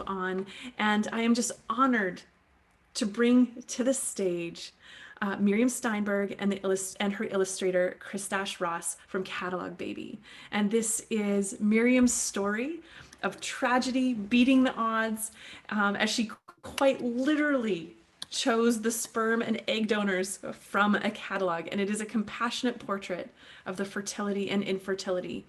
on. And I am just honored to bring to the stage Miriam Steinberg and her illustrator Christash Ross from Catalogue Baby. And this is Miriam's story of tragedy beating the odds, as she quite literally chose the sperm and egg donors from a catalog. And it is a compassionate portrait of the fertility and infertility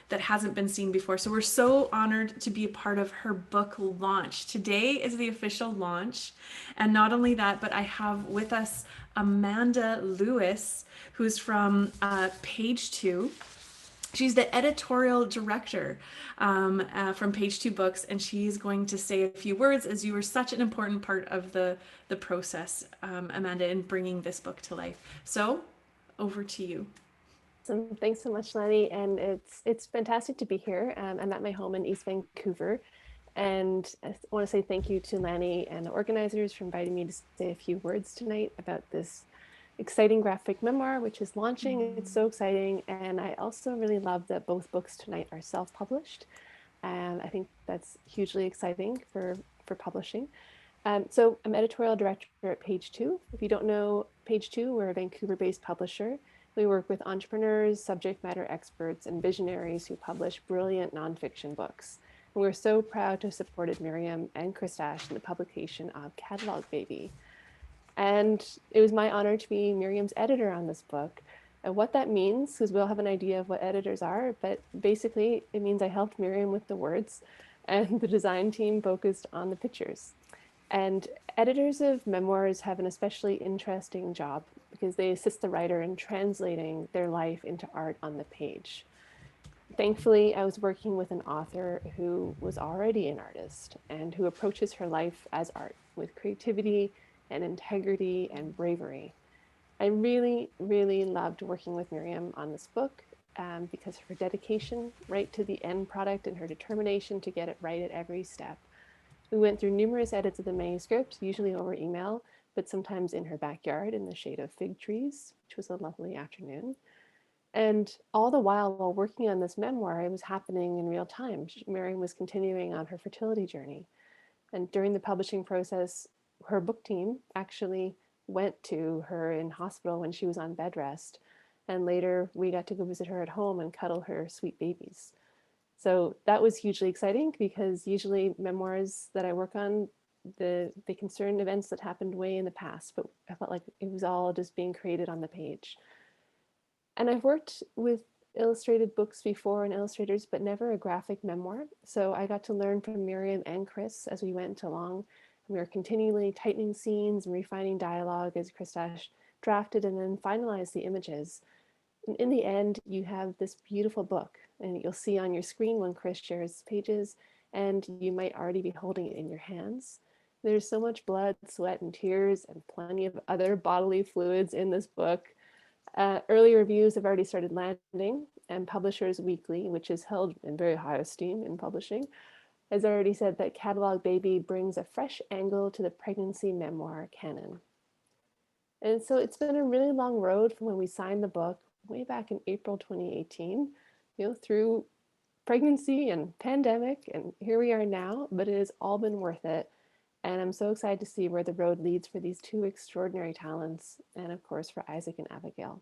that hasn't been seen before. So we're so honored to be a part of her book launch. Today is the official launch. And not only that, but I have with us Amanda Lewis, who's from Page Two. She's the editorial director from Page Two Books, and she's going to say a few words, as you were such an important part of the process, Amanda, in bringing this book to life. So, over to you. Thanks so much, Lanny, and it's fantastic to be here. I'm at my home in East Vancouver, and I want to say thank you to Lanny and the organizers for inviting me to say a few words tonight about this exciting graphic memoir, which is launching. It's so exciting, and I also really love that both books tonight are self-published. I think that's hugely exciting for publishing. So I'm editorial director at Page Two. If you don't know Page Two, we're a Vancouver-based publisher. We work with entrepreneurs, subject matter experts, and visionaries who publish brilliant nonfiction books. And we're so proud to have supported Miriam and Christash in the publication of Catalogue Baby. And it was my honor to be Miriam's editor on this book. And what that means, because we'll have an idea of what editors are, but basically it means I helped Miriam with the words and the design team focused on the pictures. And editors of memoirs have an especially interesting job because they assist the writer in translating their life into art on the page. Thankfully, I was working with an author who was already an artist and who approaches her life as art with creativity and integrity and bravery. I really, really loved working with Miriam on this book because of her dedication right to the end product and her determination to get it right at every step. We went through numerous edits of the manuscript, usually over email, but sometimes in her backyard in the shade of fig trees, which was a lovely afternoon. And all the while working on this memoir, it was happening in real time. Miriam was continuing on her fertility journey. And during the publishing process, her book team actually went to her in hospital when she was on bed rest. And later we got to go visit her at home and cuddle her sweet babies. So that was hugely exciting because usually memoirs that I work on, they concern events that happened way in the past, but I felt like it was all just being created on the page. And I've worked with illustrated books before and illustrators, but never a graphic memoir. So I got to learn from Miriam and Chris as we went along. We were continually tightening scenes and refining dialogue as Christash drafted and then finalized the images. And in the end, you have this beautiful book, and you'll see on your screen when Chris shares pages, and you might already be holding it in your hands. There's so much blood, sweat, and tears, and plenty of other bodily fluids in this book. Early reviews have already started landing, and Publishers Weekly, which is held in very high esteem in publishing, has already said that Catalogue Baby brings a fresh angle to the pregnancy memoir canon. And so it's been a really long road from when we signed the book way back in April 2018, through pregnancy and pandemic, and here we are now, but it has all been worth it. And I'm so excited to see where the road leads for these two extraordinary talents, and of course for Isaac and Abigail.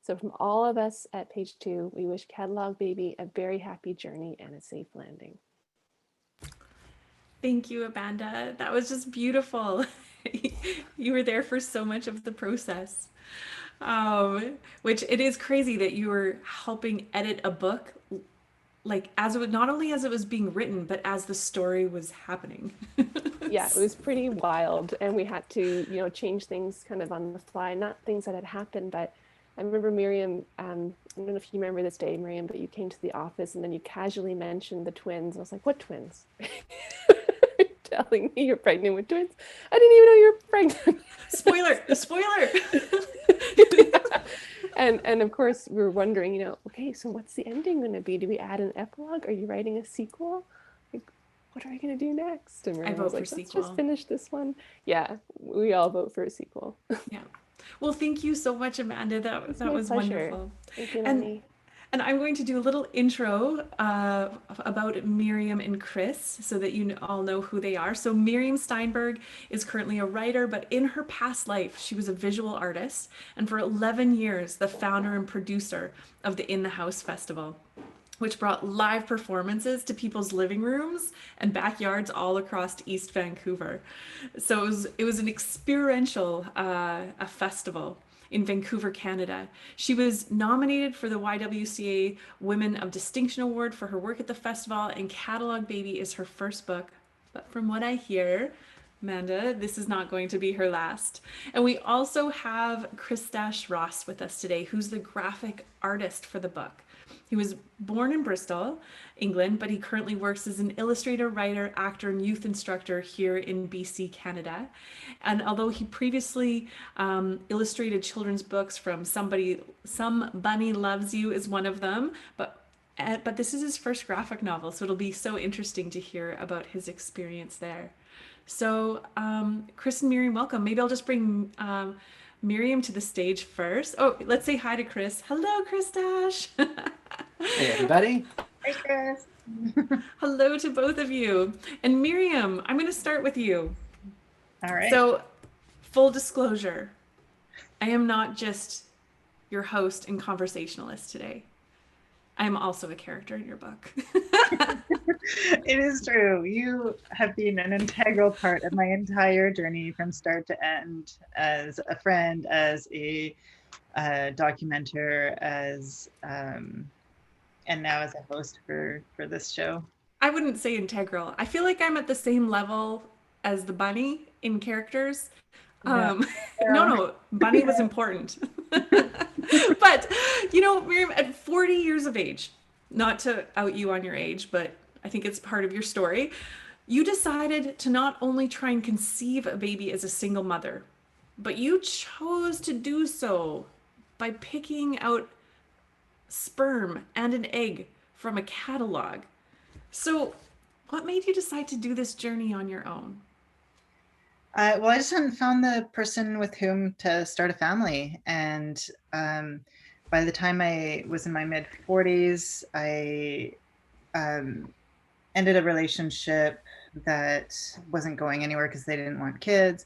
So from all of us at Page Two, we wish Catalogue Baby a very happy journey and a safe landing. Thank you, Amanda. That was just beautiful. You were there for so much of the process. Which it is crazy that you were helping edit a book, like as it was, not only as it was being written, but as the story was happening. Yeah, it was pretty wild, and we had to, change things kind of on the fly. Not things that had happened, but I remember Miriam. I don't know if you remember this day, Miriam, but you came to the office and then you casually mentioned the twins. I was like, "What twins?" Telling me you're pregnant with twins. I didn't even know you were pregnant. Spoiler! Spoiler! Yeah. And of course we were wondering, okay, so what's the ending going to be? Do we add an epilogue? Are you writing a sequel? Like, what are we going to do next? And I Miriam vote was for like, let's sequel. just finish this one. Yeah, we all vote for a sequel. Yeah. Well, thank you so much, Amanda. It's That my was pleasure. wonderful. Thank you, And Lenny. And I'm going to do a little intro about Miriam and Chris so that you all know who they are. So, Miriam Steinberg is currently a writer, but in her past life, she was a visual artist and for 11 years, the founder and producer of the In the House Festival, which brought live performances to people's living rooms and backyards all across East Vancouver. So it was an experiential a festival in Vancouver, Canada. She was nominated for the YWCA Women of Distinction Award for her work at the festival, and Catalogue Baby is her first book. But from what I hear, Amanda, this is not going to be her last. And we also have Christash Ross with us today, who's the graphic artist for the book. He was born in Bristol, England, but he currently works as an illustrator, writer, actor, and youth instructor here in BC, Canada. And although he previously illustrated children's books from Some Bunny Loves You is one of them, but this is his first graphic novel, so it'll be so interesting to hear about his experience there. So, Chris and Miriam, welcome. Maybe I'll just bring Miriam to the stage first. Oh, let's say hi to Chris. Hello, Chris Dash. Hey, everybody. Hi, Chris. Hello to both of you. And Miriam, I'm going to start with you. All right. So, full disclosure, I am not just your host and conversationalist today. I am also a character in your book. It is true. You have been an integral part of my entire journey from start to end, as a friend, as a documenter, as and now as a host for this show. I wouldn't say integral. I feel like I'm at the same level as the bunny in characters. No. No, Bunny was important. But, you know, Miriam, at 40 years of age, not to out you on your age, but I think it's part of your story, you decided to not only try and conceive a baby as a single mother, but you chose to do so by picking out sperm and an egg from a catalog. So, what made you decide to do this journey on your own? Well, I just hadn't found the person with whom to start a family. And by the time I was in my mid 40s, I ended a relationship that wasn't going anywhere because they didn't want kids.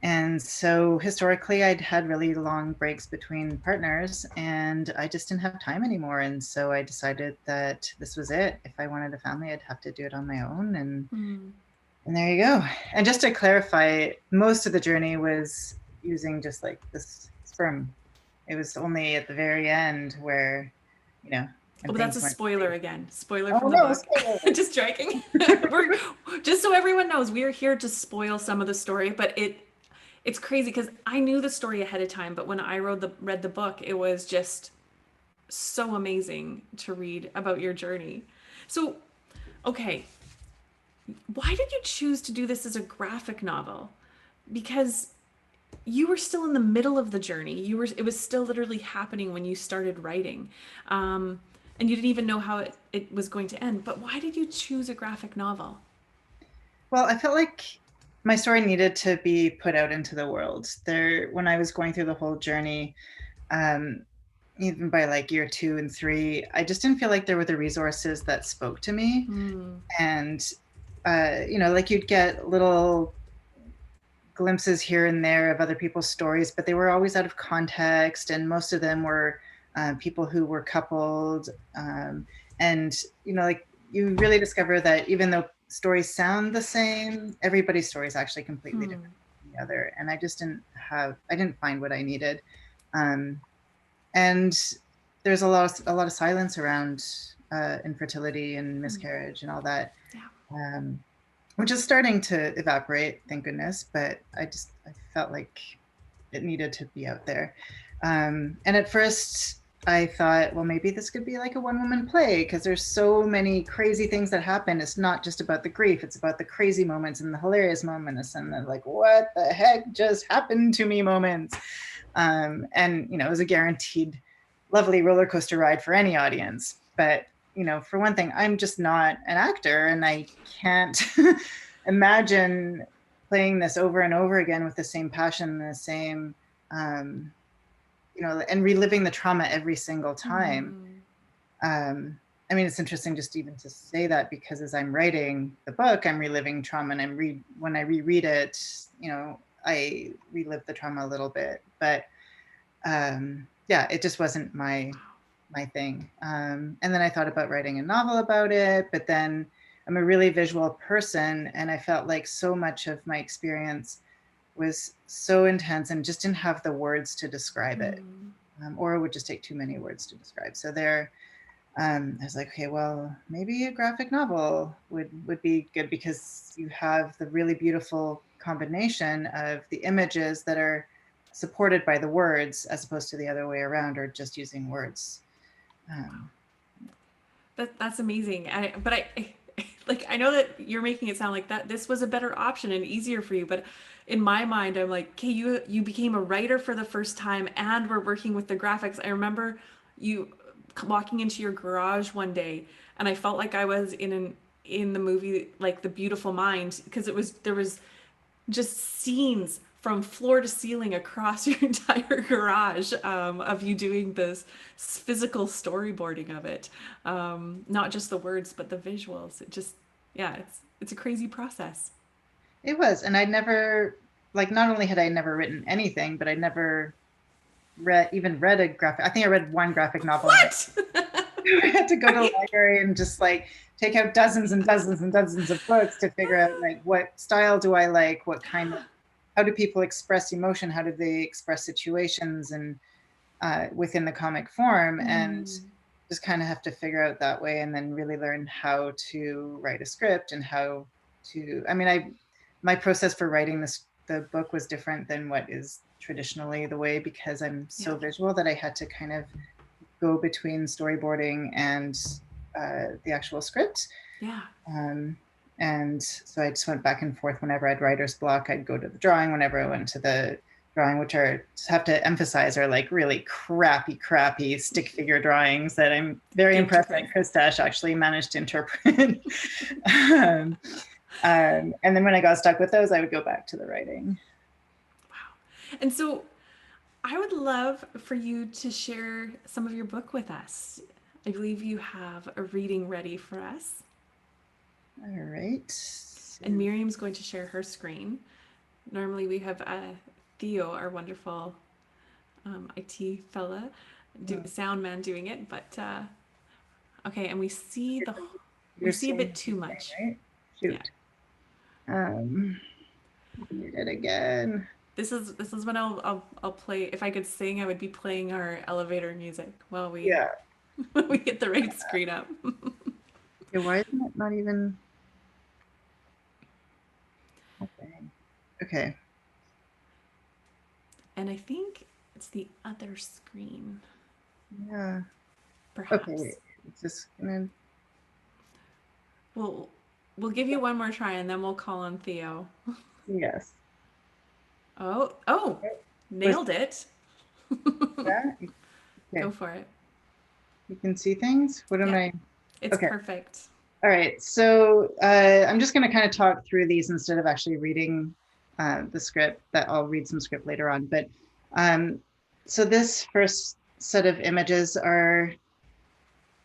And so historically, I'd had really long breaks between partners and I just didn't have time anymore. And so I decided that this was it. If I wanted a family, I'd have to do it on my own. And there you go. And just to clarify, most of the journey was using just like this sperm. It was only at the very end where, you know. Oh, but that's a spoiler again. Spoiler Oh, from the no, book. spoiler. Just joking. Just so everyone knows, we are here to spoil some of the story, but it's crazy because I knew the story ahead of time, but when I read the book, it was just so amazing to read about your journey. So, okay, why did you choose to do this as a graphic novel? Because you were still in the middle of the journey. It was still literally happening when you started writing. And you didn't even know how it was going to end. But why did you choose a graphic novel? Well, I felt like my story needed to be put out into the world. When I was going through the whole journey, even by like year 2 and 3, I just didn't feel like there were the resources that spoke to me. And like you'd get little glimpses here and there of other people's stories, but they were always out of context, and most of them were people who were coupled. And like you really discover that even though stories sound the same, everybody's story is actually completely different from the other. And I just I didn't find what I needed. And there's a lot of silence around infertility and miscarriage and all that. Yeah. Which is starting to evaporate, thank goodness, but I felt like it needed to be out there. And at first I thought, well, maybe this could be like a one-woman play because there's so many crazy things that happen. It's not just about the grief, it's about the crazy moments and the hilarious moments and the like, what the heck just happened to me moments. And, it was a guaranteed lovely roller coaster ride for any audience. But for one thing, I'm just not an actor, and I can't imagine playing this over and over again with the same passion, the same, and reliving the trauma every single time. I mean, it's interesting just even to say that, because as I'm writing the book, I'm reliving trauma, and when I reread it, you know, I relive the trauma a little bit, but yeah, it just wasn't my thing. And then I thought about writing a novel about it, but then I'm a really visual person, and I felt like so much of my experience was so intense and just didn't have the words to describe it, or it would just take too many words to describe. So I was like, okay, well, maybe a graphic novel would be good, because you have the really beautiful combination of the images that are supported by the words, as opposed to the other way around, or just using words. That's amazing. But like, I know that you're making it sound like that this was a better option and easier for you, but in my mind, I'm like, okay, you became a writer for the first time, and we're working with the graphics. I remember you walking into your garage one day, and I felt like I was in the movie, like The Beautiful Mind, because there was just scenes from floor to ceiling across your entire garage, of you doing this physical storyboarding of it, not just the words but the visuals. It just, yeah, it's a crazy process. It was, and I never, like, not only had I never written anything, but I never read a graphic. I think I read one graphic novel. What? I had to go to the library and just like take out dozens and dozens and dozens of books to figure out, like, what style do I like, what kind of, how do people express emotion, how do they express situations, and within the comic form, and just kind of have to figure out that way, and then really learn how to write a script and how to, I mean, my process for writing the book was different than what is traditionally the way, because I'm so visual that I had to kind of go between storyboarding and the actual script. Yeah. And so I just went back and forth. Whenever I had writer's block, I'd go to the drawing. Whenever I went to the drawing, which are, just have to emphasize, are like really crappy stick figure drawings that I'm very impressed that Chris Dash actually managed to interpret. And then when I got stuck with those, I would go back to the writing. Wow. And so I would love for you to share some of your book with us. I believe you have a reading ready for us. All right. And Miriam's going to share her screen. Normally we have Theo, our wonderful IT fella, sound man, doing it, but okay, and we see a bit too much. Right? Shoot. Yeah. Read it again. This is when I'll play. If I could sing, I would be playing our elevator music while we we get the right screen up. Okay, why isn't it not even? Okay. And I think it's the other screen. Yeah. Perhaps. Okay. It's just gonna. We'll give you one more try, and then we'll call on Theo. Yes. Oh, nailed it. Yeah? Okay. Go for it. You can see things? What am I? It's perfect. All right. So I'm just going to kind of talk through these instead of actually reading the script. That I'll read some script later on. But so this first set of images are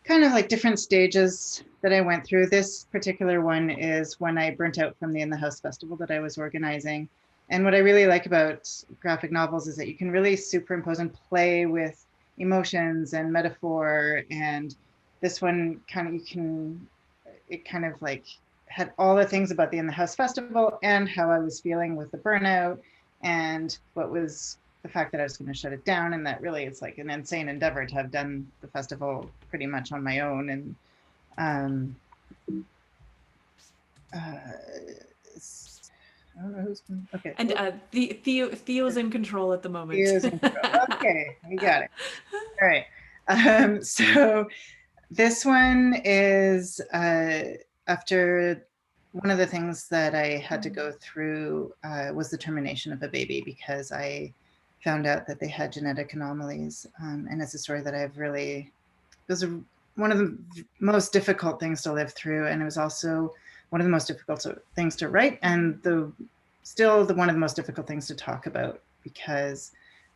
kind of like different stages that I went through. This particular one is when I burnt out from the In the House festival that I was organizing. And what I really like about graphic novels is that you can really superimpose and play with emotions and metaphor. And this one it kind of like had all the things about the In the House festival and how I was feeling with the burnout, and what was the fact that I was going to shut it down, and that really it's like an insane endeavor to have done the festival pretty much on my own. And I don't know who's okay. And Theo's in control at the moment. Theo's in control. Okay, we got it. All right. So this one is after one of the things that I had to go through was the termination of a baby, because I found out that they had genetic anomalies. And it's a story that I've really, it was one of the most difficult things to live through. And it was also one of the most difficult things to write, and one of the most difficult things to talk about, because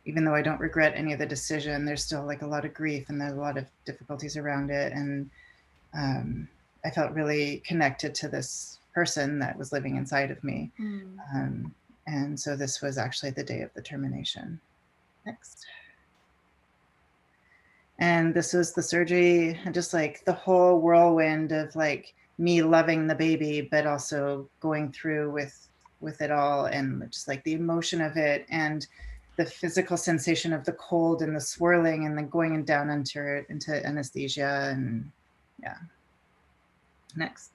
even though I don't regret any of the decision, there's still like a lot of grief and there's a lot of difficulties around it. And I felt really connected to this person that was living inside of me. And so this was actually the day of the termination. Next. And this was the surgery, and just like the whole whirlwind of like me loving the baby, but also going through with it all, and just like the emotion of it, and the physical sensation of the cold and the swirling, and then going down into anesthesia. And yeah. Next.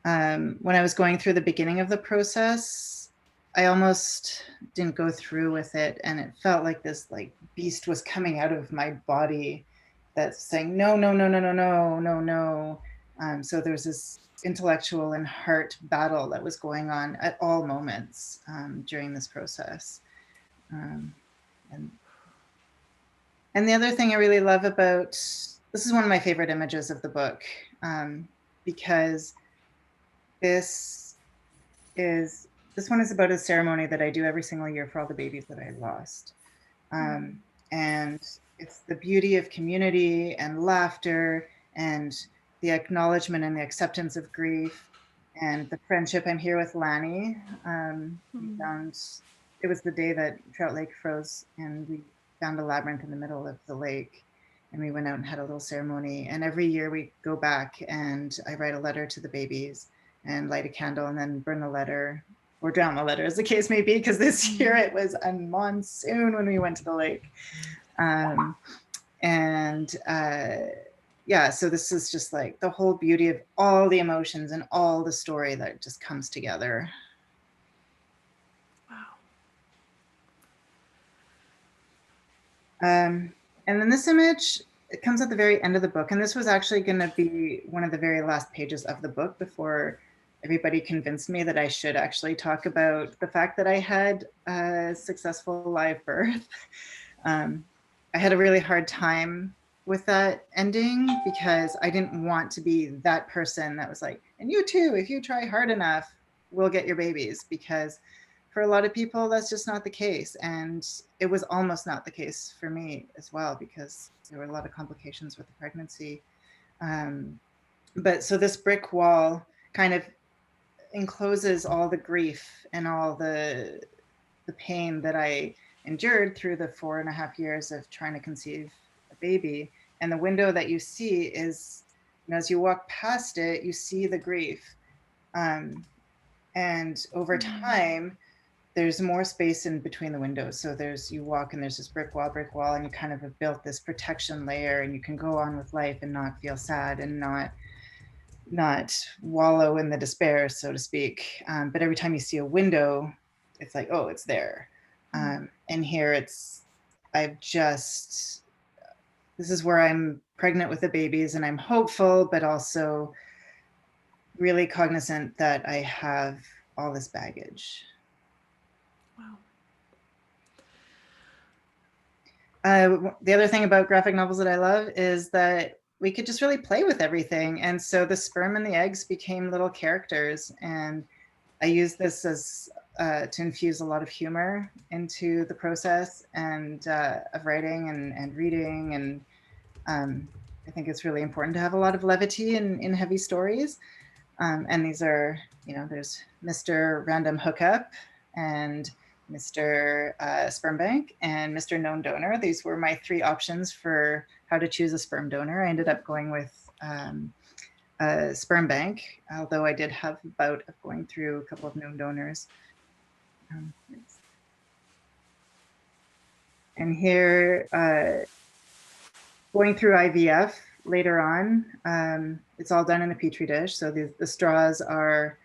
When I was going through the beginning of the process, I almost didn't go through with it, and it felt like this like beast was coming out of my body that's saying no, no, no, no, no, no, no, no. So there's this intellectual and heart battle that was going on at all moments during this process. And the other thing I really love about, this is one of my favorite images of the book, because this one is about a ceremony that I do every single year for all the babies that I lost. And it's the beauty of community and laughter and the acknowledgement and the acceptance of grief and the friendship. I'm here with Lanny. It was the day that Trout Lake froze, and we found a labyrinth in the middle of the lake, and we went out and had a little ceremony. And every year we go back and I write a letter to the babies and light a candle and then burn the letter or drown the letter, as the case may be, because this year it was a monsoon when we went to the lake. Yeah, so this is just like the whole beauty of all the emotions and all the story that just comes together. Wow. And then this image, it comes at the very end of the book, and this was actually going to be one of the very last pages of the book before everybody convinced me that I should actually talk about the fact that I had a successful live birth. I had a really hard time with that ending because I didn't want to be that person that was like, and you too, if you try hard enough, we'll get your babies, because for a lot of people, that's just not the case. And it was almost not the case for me as well, because there were a lot of complications with the pregnancy. But so this brick wall kind of encloses all the grief and all the pain that I endured through the 4.5 years of trying to conceive a baby. And the window that you see is, you know, as you walk past it, you see the grief. And over time, there's more space in between the windows. So you walk and there's this brick wall, and you kind of have built this protection layer, and you can go on with life and not feel sad and not wallow in the despair, so to speak. But every time you see a window, it's like, oh, it's there. And here this is where I'm pregnant with the babies, and I'm hopeful, but also really cognizant that I have all this baggage. Wow. The other thing about graphic novels that I love is that we could just really play with everything. And so the sperm and the eggs became little characters. And I use this as to infuse a lot of humor into the process and of writing and reading. And I think it's really important to have a lot of levity in heavy stories. And these are, you know, there's Mr. Random Hookup and Mr. Sperm Bank and Mr. Known Donor. These were my 3 options for how to choose a sperm donor. I ended up going with Sperm Bank, although I did have a bout of going through a couple of known donors. And here, going through IVF later on, it's all done in a petri dish. So the straws are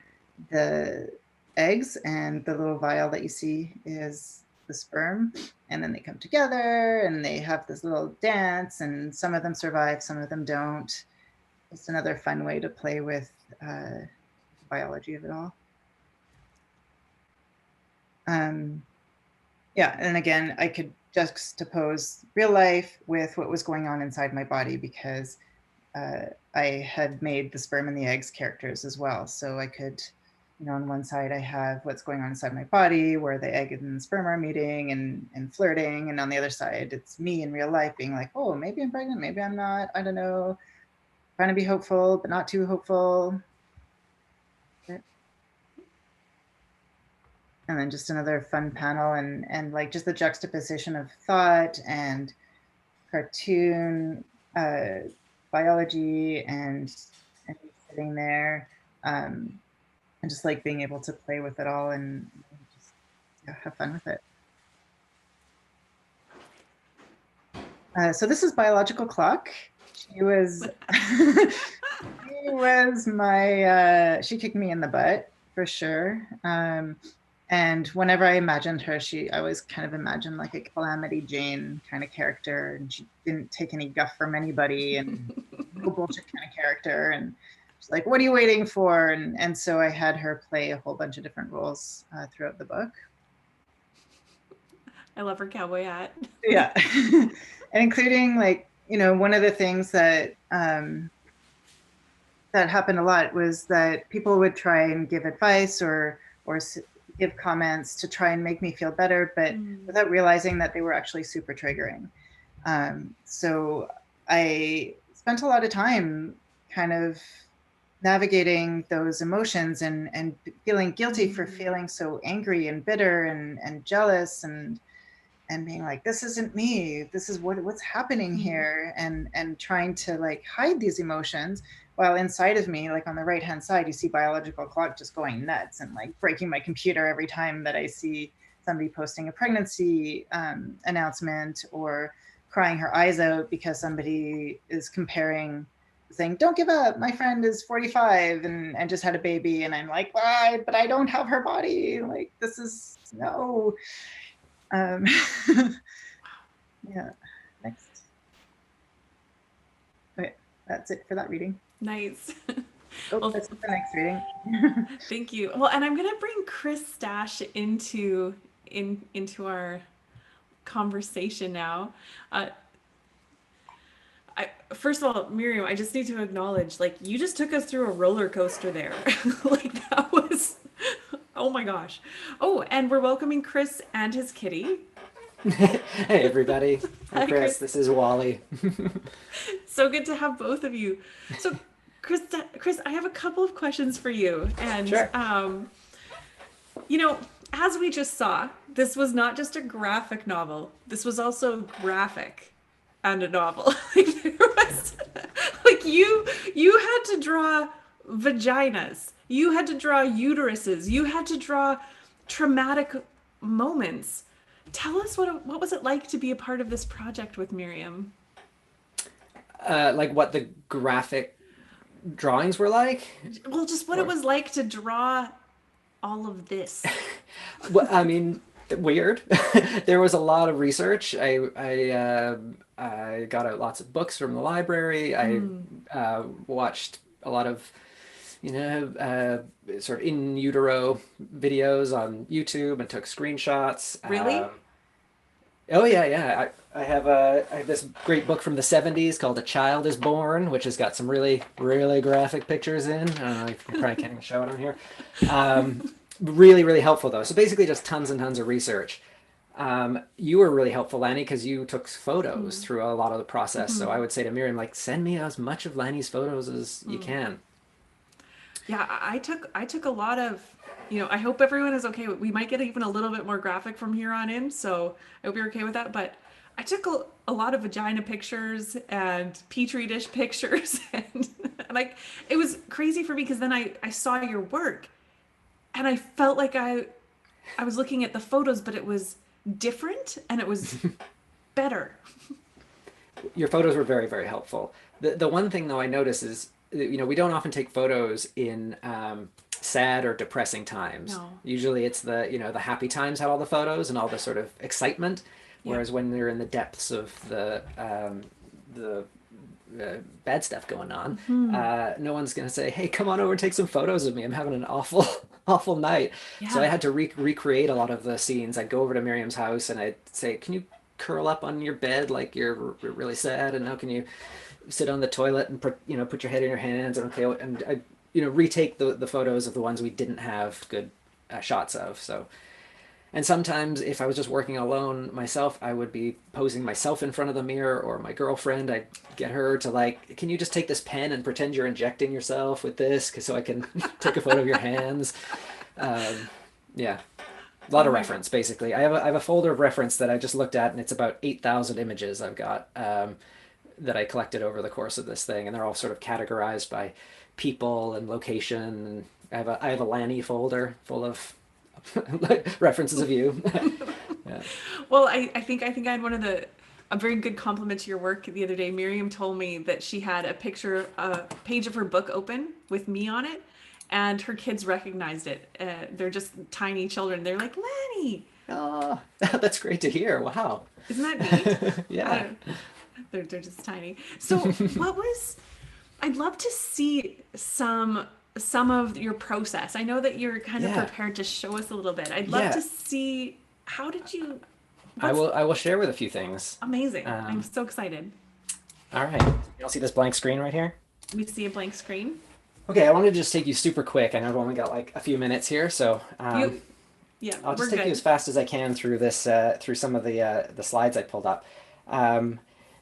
the eggs, and the little vial that you see is the sperm, and then they come together and they have this little dance, and some of them survive, some of them don't. It's another fun way to play with the biology of it all. Yeah, and again, I could juxtapose real life with what was going on inside my body, because I had made the sperm and the eggs characters as well. So I could on one side I have what's going on inside my body, where the egg and sperm are meeting and flirting, and on the other side it's me in real life being like, oh, maybe I'm pregnant, maybe I'm not, I don't know, trying to be hopeful but not too hopeful. And then just another fun panel, and like just the juxtaposition of thought and cartoon, biology, and sitting there, and just like being able to play with it all and just have fun with it. So this is Biological Clock. She was she kicked me in the butt for sure. And whenever I imagined her, I always kind of imagined like a Calamity Jane kind of character, and she didn't take any guff from anybody, and no bullshit kind of character. And she's like, "What are you waiting for?" And so I had her play a whole bunch of different roles throughout the book. I love her cowboy hat. Yeah, and including like one of the things that that happened a lot was that people would try and give advice or give comments to try and make me feel better, but without realizing that they were actually super triggering. So I spent a lot of time kind of navigating those emotions and feeling guilty for feeling so angry and bitter and jealous and being like, this isn't me, this is what's happening here, and trying to like hide these emotions, while inside of me, like on the right hand side, you see Biological Clock just going nuts and like breaking my computer every time that I see somebody posting a pregnancy announcement, or crying her eyes out because somebody is saying, don't give up, my friend is 45 and just had a baby, and I'm like, why? But I don't have her body, like this is no. Yeah, next. Okay, that's it for that reading. Nice. Well, that's the next reading. Thank you. Well, and I'm gonna bring Chris Stash into our conversation now. First of all, Miriam, I just need to acknowledge, like, you just took us through a roller coaster there. Like, that was, oh my gosh. Oh, and we're welcoming Chris and his kitty. Hey, everybody. Hi, I'm Chris. Chris. This is Wally. So good to have both of you. So, Chris, I have a couple of questions for you. And, Sure. As we just saw, this was not just a graphic novel. This was also graphic and a novel. You had to draw vaginas. You had to draw uteruses. You had to draw traumatic moments. Tell us what was it like to be a part of this project with Miriam? Like what the graphic drawings were like? Well, just what it was like to draw all of this. Well, I mean, weird. There was a lot of research. I got out lots of books from the library. I watched a lot of, sort of in utero videos on YouTube and took screenshots. Really? Oh yeah. I have this great book from the 70s called A Child is Born, which has got some really, really graphic pictures in. I don't know, you probably can't even show it on here. Really, really helpful though. So basically just tons and tons of research. You were really helpful, Lanny, because you took photos through a lot of the process. So I would say to Miriam, like, send me as much of Lanny's photos as you can. Yeah, I took a lot of, I hope everyone is okay. We might get even a little bit more graphic from here on in, so I hope you're okay with that. But I took a lot of vagina pictures and petri dish pictures, and like it was crazy for me because then I saw your work, and I felt like I was looking at the photos, but it was different and it was better. Your photos were very, very helpful. The one thing though I notice is, we don't often take photos in sad or depressing times. No. Usually it's the happy times have all the photos and all the sort of excitement, whereas when they're in the depths of the bad stuff going on, no one's gonna say, hey, come on over and take some photos of me, I'm having an awful night. So I had to recreate a lot of the scenes. I'd go over to Miriam's house and I'd say, can you curl up on your bed like you're really sad, and now can you sit on the toilet and put your head in your hands, and retake the photos of the ones we didn't have good shots of. So, and sometimes if I was just working alone myself, I would be posing myself in front of the mirror, or my girlfriend. I'd get her to like, can you just take this pen and pretend you're injecting yourself with this, so I can take a photo of your hands. Yeah, a lot Oh of my reference basically. I have a folder of reference that I just looked at, and it's about 8,000 images I've got that I collected over the course of this thing, and they're all sort of categorized by people and location. And I have a Lanny folder full of references of you. Yeah. Well, I think I had a very good compliment to your work the other day. Miriam told me that she had a page of her book open with me on it, and her kids recognized it. They're just tiny children. They're like, Lanny. Oh, that's great to hear. Wow. Isn't that neat? Yeah. They're just tiny. So I'd love to see some of your process. I know that you're kind of Yeah. prepared to show us a little bit. I'd love Yeah. to see, how did you, I will share with a few things. amazing. I'm so excited. All right. You'll see this blank screen right here? We see a blank screen. Okay, I wanted to just take you super quick. I know I've only got like a few minutes here, so Yeah, I'll we're just take you good. as fast as I can through this, through some of the slides I pulled up.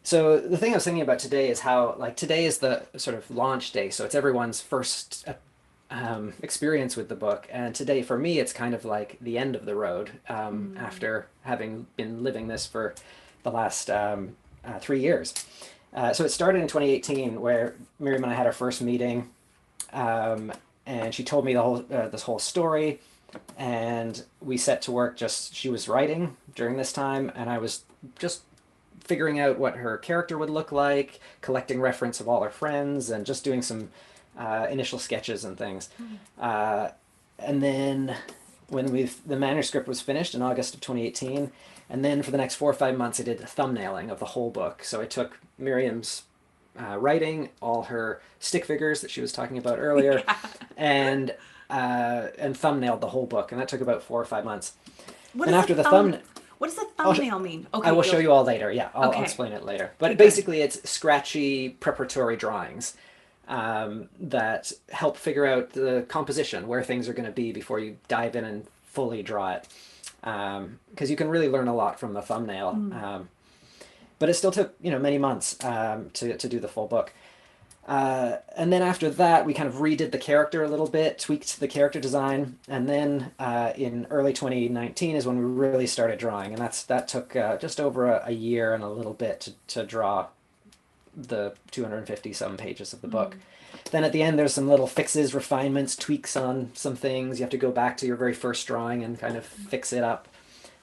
So the thing I was thinking about today is how, like, today is the sort of launch day, so it's everyone's first experience with the book, and today for me it's kind of like the end of the road after having been living this for the last 3 years. So it started in 2018, where Miriam and I had our first meeting, and she told me the whole this whole story, and we set to work. She was writing during this time, and I was just figuring out what her character would look like, collecting reference of all her friends, and just doing some initial sketches and things. And then when the manuscript was finished in August of 2018, and then for the next 4 or 5 months, I did a thumbnailing of the whole book. So I took Miriam's writing, all her stick figures that she was talking about earlier, and thumbnailed the whole book, and that took about 4 or 5 months. What And does after a the what does a thumbnail mean? Okay, I will show you all later. Yeah, I'll Okay. explain it later. But Okay, good. basically, it's scratchy preparatory drawings that help figure out the composition, where things are going to be before you dive in and fully draw it. Because you can really learn a lot from the thumbnail. But it still took many months to do the full book. And then after that, we kind of redid the character a little bit, tweaked the character design, and then in early 2019 is when we really started drawing, and that took just over a year and a little bit to draw the 250 some pages of the book. Then at the end, there's some little fixes, refinements, tweaks on some things. You have to go back to your very first drawing and kind of fix it up.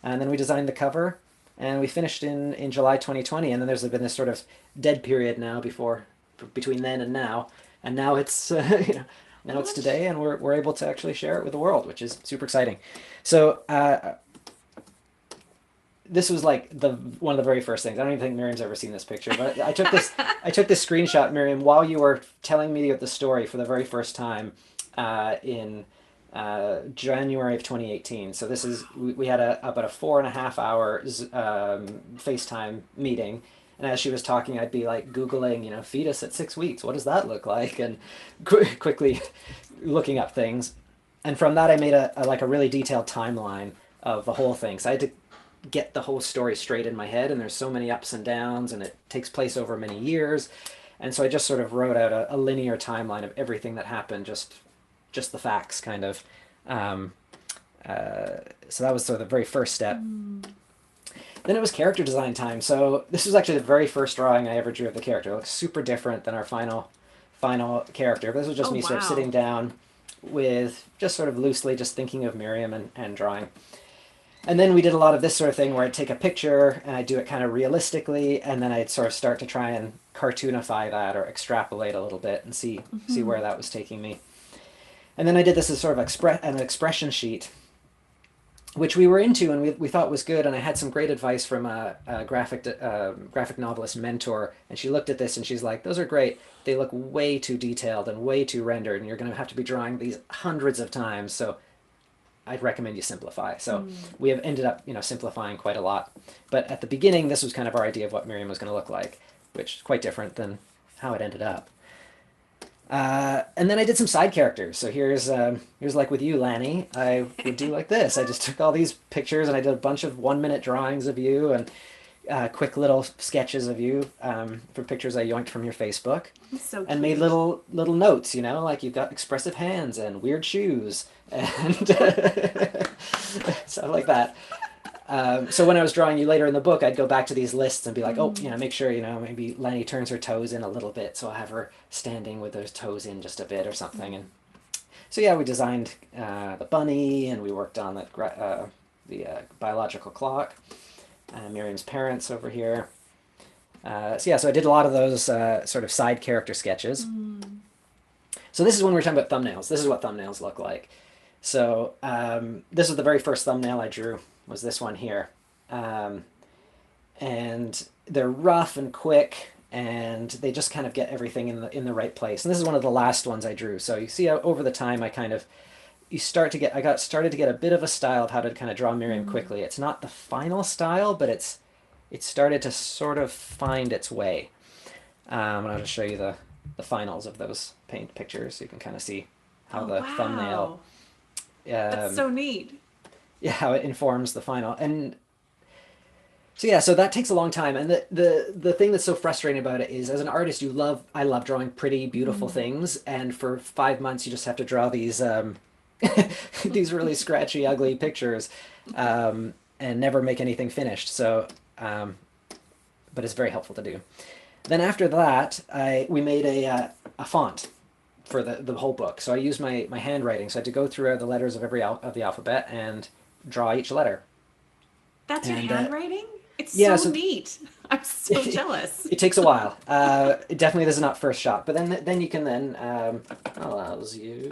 And then we designed the cover, and we finished in July 2020. And then there's been this sort of dead period now between then and now. And now it's now it's today, and we're able to actually share it with the world, which is super exciting. So this was like one of the very first things. I don't even think Miriam's ever seen this picture, but I took this screenshot, Miriam, while you were telling me the story for the very first time in January of 2018. So this is we had about a 4.5 hour FaceTime meeting. And as she was talking, I'd be like Googling, fetus at 6 weeks. What does that look like? And quickly looking up things. And from that, I made a really detailed timeline of the whole thing. So I had to get the whole story straight in my head. And there's so many ups and downs, and it takes place over many years. And so I just sort of wrote out a linear timeline of everything that happened, just the facts, kind of. So that was sort of the very first step. Then it was character design time. So this was actually the very first drawing I ever drew of the character. It looks super different than our final character. This was just me sort of sitting down with just sort of loosely just thinking of Miriam and drawing. And then we did a lot of this sort of thing where I'd take a picture and I'd do it kind of realistically, and then I'd sort of start to try and cartoonify that or extrapolate a little bit and see where that was taking me. And then I did this as sort of an expression sheet, which we were into and we thought was good. And I had some great advice from a graphic novelist mentor, and she looked at this and she's like, those are great. They look way too detailed and way too rendered, and you're going to have to be drawing these hundreds of times. So I'd recommend you simplify. So we have ended up, simplifying quite a lot. But at the beginning, this was kind of our idea of what Miriam was going to look like, which is quite different than how it ended up. And then I did some side characters. So here's like with you, Lanny. I would do like this. I just took all these pictures and I did a bunch of 1 minute drawings of you and quick little sketches of you for pictures I yoinked from your Facebook, So and made cute. little notes. You know, like you've got expressive hands and weird shoes and stuff like that. So when I was drawing you later in the book, I'd go back to these lists and be like, oh, you know, make sure, you know, maybe Lenny turns her toes in a little bit, so I'll have her standing with those toes in just a bit or something. And so yeah, we designed the bunny, and we worked on the biological clock. Miriam's parents over here. So yeah, so I did a lot of those sort of side character sketches. So this is when we're talking about thumbnails. This is what thumbnails look like. So this was the very first thumbnail I drew, was this one here. And they're rough and quick, and they just kind of get everything in the right place. And this is one of the last ones I drew. So you see how over the time I started to get a bit of a style of how to kind of draw Miriam quickly. It's not the final style, but it started to sort of find its way. And I'll just show you the finals of those paint pictures so you can kind of see how the thumbnail That's so neat. yeah, how it informs the final. And so yeah, so that takes a long time. And the thing that's so frustrating about it is, as an artist, I love drawing pretty beautiful things, and for 5 months you just have to draw these these really scratchy, ugly pictures, and never make anything finished. So but it's very helpful to do. Then after that, we made a font for the whole book. So I used my handwriting. So I had to go through the letters of of the alphabet and draw each letter. That's your handwriting? It's Yeah, so so neat. I'm so jealous. it takes a while. Definitely, this is not first shot, but then you can allows you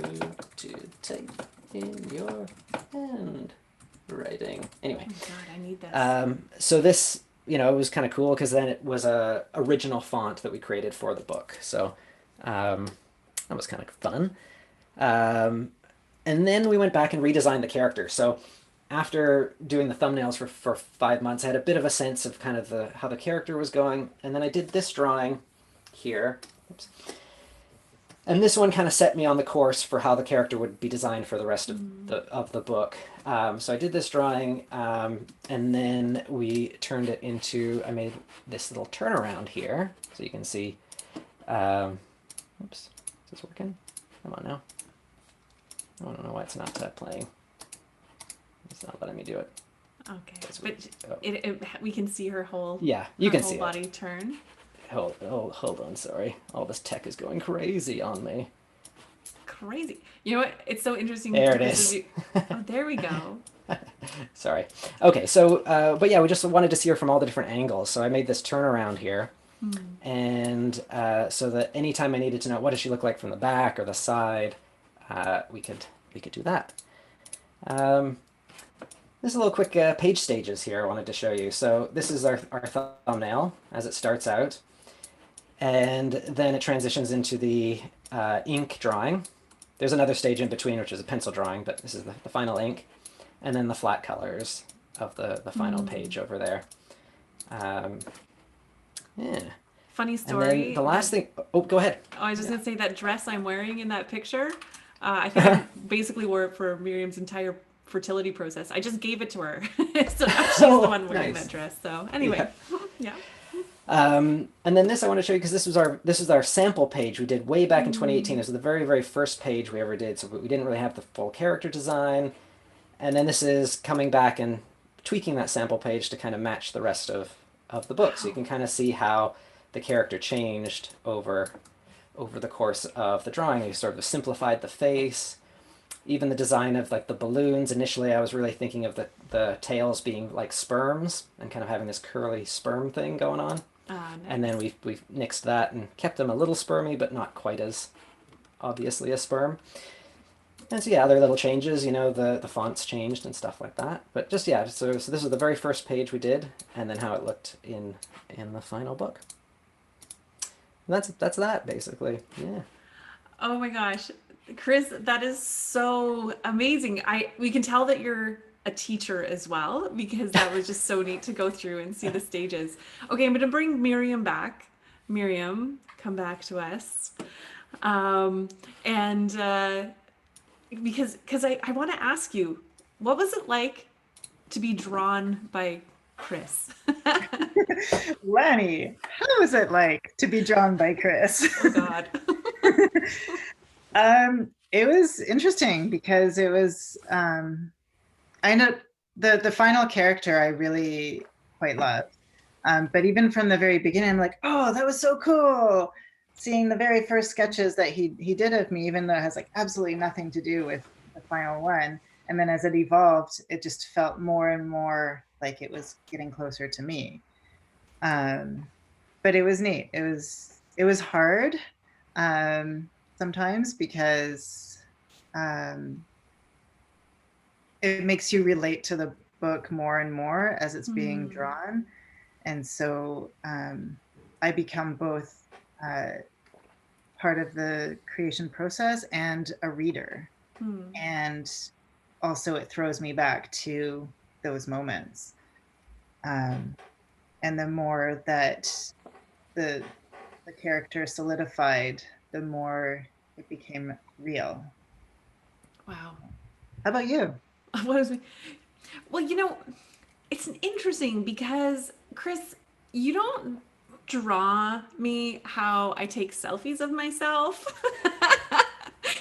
to take in your handwriting. Anyway, Oh my God, I need this. so this, you know, it was kind of cool because then it was a original font that we created for the book. So that was kind of fun. And then we went back and redesigned the character. So after doing the thumbnails for 5 months, I had a bit of a sense of kind of how the character was going. And then I did this drawing here. Oops. And this one kind of set me on the course for how the character would be designed for the rest of the book. So I did this drawing, and then we turned it into, I made this little turnaround here. So you can see, oops, is this working? Come on now. I don't know why it's not playing. It's not letting me do it. Okay, but we can see her whole Yeah, you her can whole see body it. turn. Hold on, sorry. All this tech is going crazy on me. Crazy. You know what? It's so interesting. There it because is. Oh, there we go. Sorry. Okay, so, but yeah, we just wanted to see her from all the different angles. So I made this turnaround here. And so that anytime I needed to know what does she look like from the back or the side, we could do that. There's a little quick page stages here I wanted to show you. So this is our thumbnail as it starts out. And then it transitions into the ink drawing. There's another stage in between, which is a pencil drawing, but this is the final ink. And then the flat colors of the final page over there. Yeah. Funny And story. then the last thing, oh, go ahead. Oh, I was just gonna say that dress I'm wearing in that picture. I think I basically wore it for Miriam's entire fertility process. I just gave it to her, so now she's the one wearing nice. that dress. So anyway, yeah. And then this I want to show you because this was our sample page we did way back in 2018. This was the very first page we ever did, so we didn't really have the full character design. And then this is coming back and tweaking that sample page to kind of match the rest of the book, so you can kind of see how the character changed over the course of the drawing. We sort of simplified the face, even the design of like the balloons. Initially, I was really thinking of the tails being like sperms and kind of having this curly sperm thing going on. Nice. And then we nixed that and kept them a little spermy, but not quite as obviously a sperm. And so yeah, other little changes, you know, the fonts changed and stuff like that. But just yeah, so this is the very first page we did, and then how it looked in the final book. And that's that basically. Yeah. Oh my gosh, Chris, that is so amazing. We can tell that you're a teacher as well, because that was just so neat to go through and see the stages. Okay, I'm going to bring Miriam back. Miriam, come back to us. Um, and because I want to ask you, what was it like to be drawn by Chris? Lanny, how is it like to be drawn by Chris? Oh God. It was interesting because it was I know the final character I really quite loved. But even from the very beginning, I'm like, oh, that was so cool. Seeing the very first sketches that he did of me, even though it has like absolutely nothing to do with the final one. And then as it evolved, it just felt more and more like it was getting closer to me. Um, but it was neat. It was hard sometimes because um, it makes you relate to the book more and more as it's being drawn. And so I become both part of the creation process and a reader. And also it throws me back to those moments. And the more that the character solidified, the more it became real. Wow. How about you? What was me? Well, it's interesting because Chris, you don't draw me how I take selfies of myself.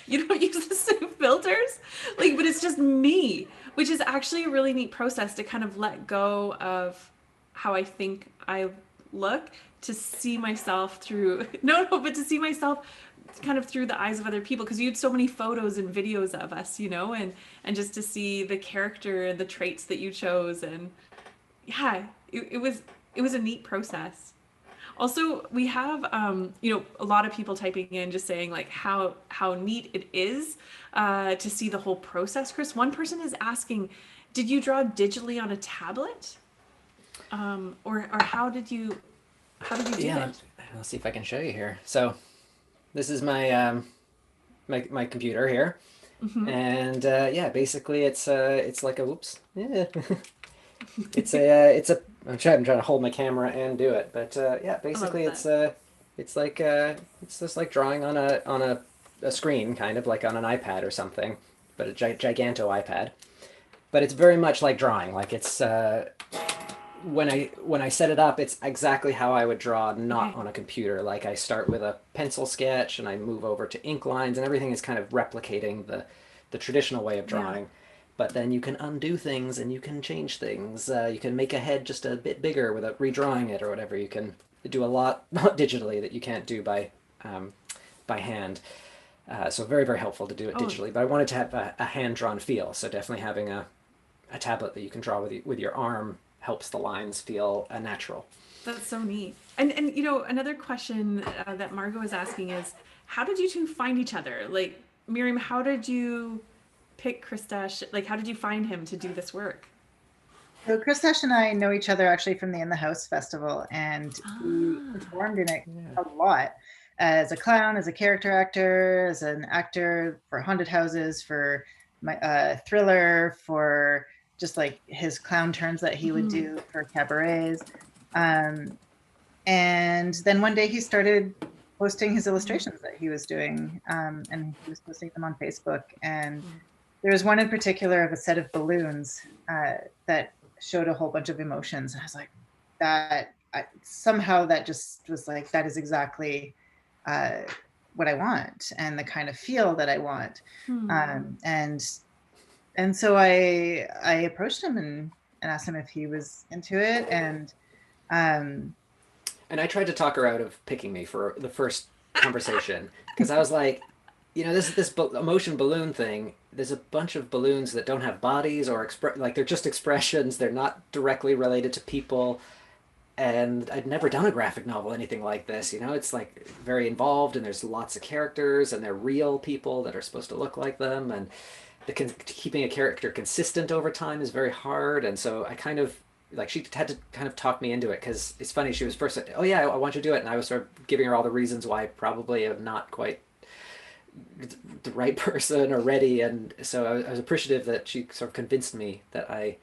You don't use the same filters, like, but it's just me, which is actually a really neat process to kind of let go of how I think I look, to see myself through no, but to see myself kind of through the eyes of other people, because you had so many photos and videos of us, and just to see the character and the traits that you chose. And yeah, it was a neat process. Also, we have a lot of people typing in just saying like how neat it is to see the whole process. Chris, one person is asking, did you draw digitally on a tablet, or how did you do Yeah, it? I'll see if I can show you here. So this is my my computer here, and yeah, basically it's like a whoops. Yeah. it's a I'm trying to hold my camera and do it, but yeah, I love basically that. it's like it's just like drawing on a screen, kind of like on an iPad or something, but a giganto iPad. But it's very much like drawing. Like it's when I set it up, it's exactly how I would draw, not Okay. on a computer. Like I start with a pencil sketch and I move over to ink lines, and everything is kind of replicating the traditional way of Yeah. drawing. But then you can undo things and you can change things. You can make a head just a bit bigger without redrawing it or whatever. You can do a lot digitally that you can't do by hand. So very, very helpful to do it Oh, digitally. But I wanted to have a hand drawn feel. So definitely having a tablet that you can draw with your arm helps the lines feel natural. that's so neat. And another question that Margot is asking is, how did you two find each other? Like, Miriam, how did you pick Kristash? Like, how did you find him to do this work? So Chris Tesh and I know each other actually from the In the House festival, and he Ah, performed in it Yeah. a lot as a clown, as a character actor, as an actor for haunted houses, for my thriller, for just like his clown turns that he would do for cabarets. Um, and then one day he started posting his illustrations that he was doing, and he was posting them on Facebook. And there was one in particular of a set of balloons that showed a whole bunch of emotions. And I was like, somehow that just was like, that is exactly uh, what I want and the kind of feel that I want. And so I approached him and asked him if he was into it. Um, And I tried to talk her out of picking me for the first conversation because I was like, this emotion balloon thing. There's a bunch of balloons that don't have bodies or like they're just expressions. They're not directly related to people. And I'd never done a graphic novel, anything like this. It's like very involved, and there's lots of characters, and they're real people that are supposed to look like them, and keeping a character consistent over time is very hard. And so I kind of like she had to kind of talk me into it because it's funny. She was first like, oh yeah, I want you to do it, and I was sort of giving her all the reasons why I probably am not quite the right person or ready. And so I was appreciative that she sort of convinced me that I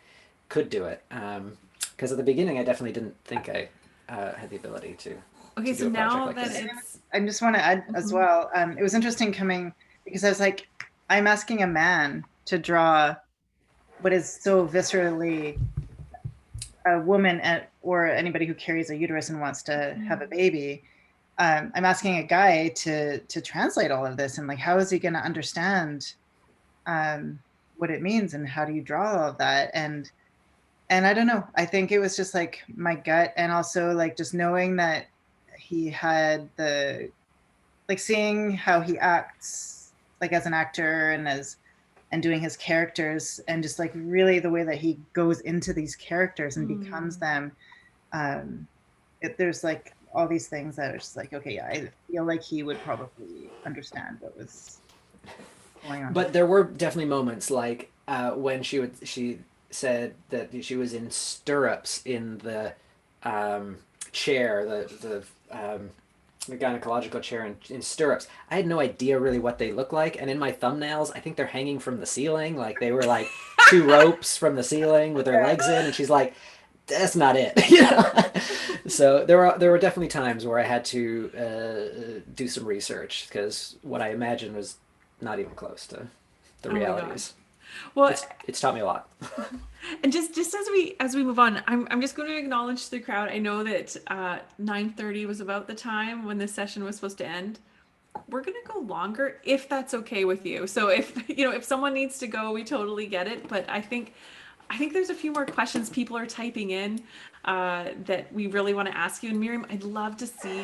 could do it. Because at the beginning, I definitely didn't think I had the ability okay, to so do a project now like that this. it's I I just want to add as well. It was interesting coming because I was like, I'm asking a man to draw what is so viscerally a woman or anybody who carries a uterus and wants to have a baby. I'm asking a guy to translate all of this, and like, how is he going to understand what it means, and how do you draw all of that? And I don't know. I think it was just like my gut, and also like just knowing that he had the like seeing how he acts like as an actor and doing his characters, and just like really the way that he goes into these characters and becomes them. There's like all these things that are just like, okay, yeah, I feel like he would probably understand what was going on. But there were definitely moments like when she said that she was in stirrups in the chair, the gynecological chair in stirrups. I had no idea really what they look like, and in my thumbnails, I think they're hanging from the ceiling, like they were like two ropes from the ceiling with their legs in, and she's like, "That's not it," you know. So there were definitely times where I had to do some research because what I imagined was not even close to the realities. Well, it's taught me a lot. And just as we move on, I'm just going to acknowledge the crowd. I know that 9:30 was about the time when this session was supposed to end. We're going to go longer if that's okay with you. So if someone needs to go, we totally get it. But I think there's a few more questions people are typing in that we really want to ask you. And Miriam, I'd love to see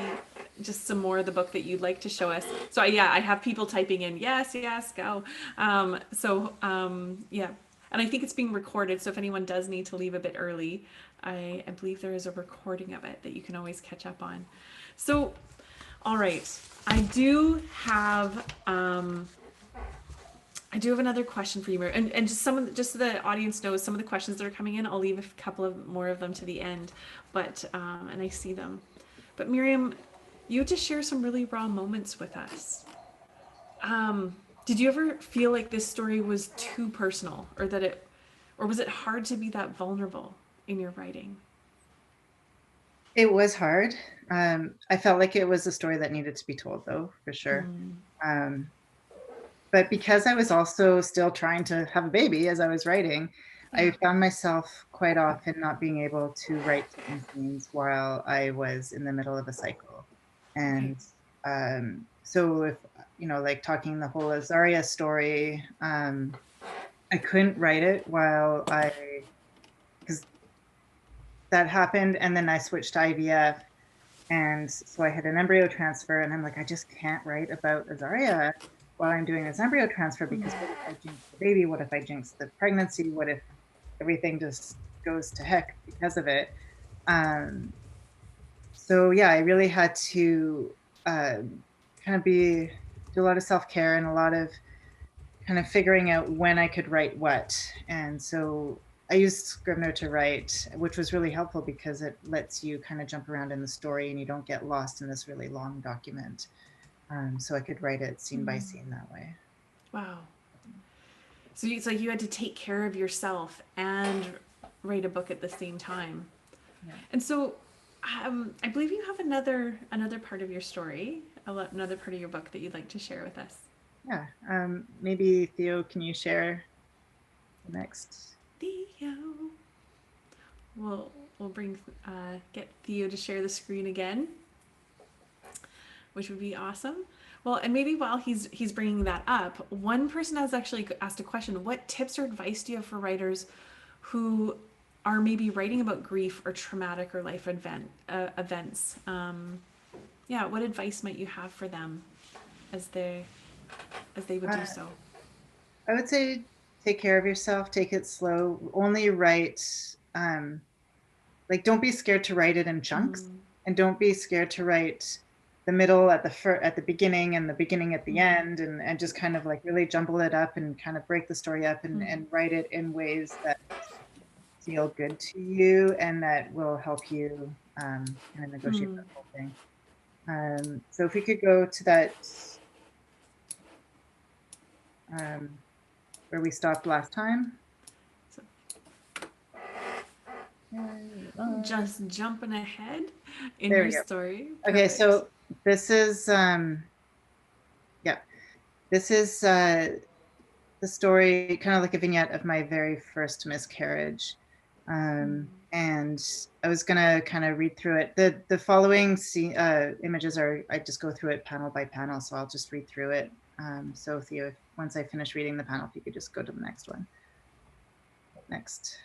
just some more of the book that you'd like to show us. So yeah, I have people typing in, yes, go. Yeah. And I think it's being recorded. So if anyone does need to leave a bit early, I believe there is a recording of it that you can always catch up on. So, all right. I do have another question for you, Miriam, and just so the audience knows some of the questions that are coming in. I'll leave a couple of more of them to the end, but and I see them. But Miriam, you had to share some really raw moments with us. Did you ever feel like this story was too personal, or was it hard to be that vulnerable in your writing? It was hard. I felt like it was a story that needed to be told, though, for sure. But because I was also still trying to have a baby as I was writing, I found myself quite often not being able to write certain scenes while I was in the middle of a cycle. And so if, like talking the whole Azaria story, I couldn't write it because that happened. And then I switched to IVF. And so I had an embryo transfer, and I'm like, I just can't write about Azaria while I'm doing this embryo transfer, because what if I jinx the baby? What if I jinx the pregnancy? What if everything just goes to heck because of it? So yeah, I really had to kind of do a lot of self-care and a lot of kind of figuring out when I could write what. And so I used Scrivener to write, which was really helpful because it lets you kind of jump around in the story and you don't get lost in this really long document. So I could write it scene by scene that way. Wow. So it's like you had to take care of yourself and write a book at the same time. Yeah. And so I believe you have another part of your story, another part of your book that you'd like to share with us. Yeah. Maybe Theo, can you share the next? Theo. We'll get Theo to share the screen again, which would be awesome. Well, and maybe while he's bringing that up, one person has actually asked a question: what tips or advice do you have for writers who are maybe writing about grief or traumatic or life events? What advice might you have for them as they would do so? I would say take care of yourself, take it slow, only write, don't be scared to write it in chunks, and don't be scared to write the middle at the beginning and the beginning at the end, and just kind of like really jumble it up and kind of break the story up and write it in ways that feel good to you and that will help you kind of negotiate the whole thing. So if we could go to that where we stopped last time. Just jumping ahead in your story. Okay, so This is yeah. This is the story, kind of like a vignette of my very first miscarriage. And I was gonna kind of read through it. The following images are, I just go through it panel by panel, so I'll just read through it. So Theo, once I finish reading the panel, if you could just go to the next one. Next.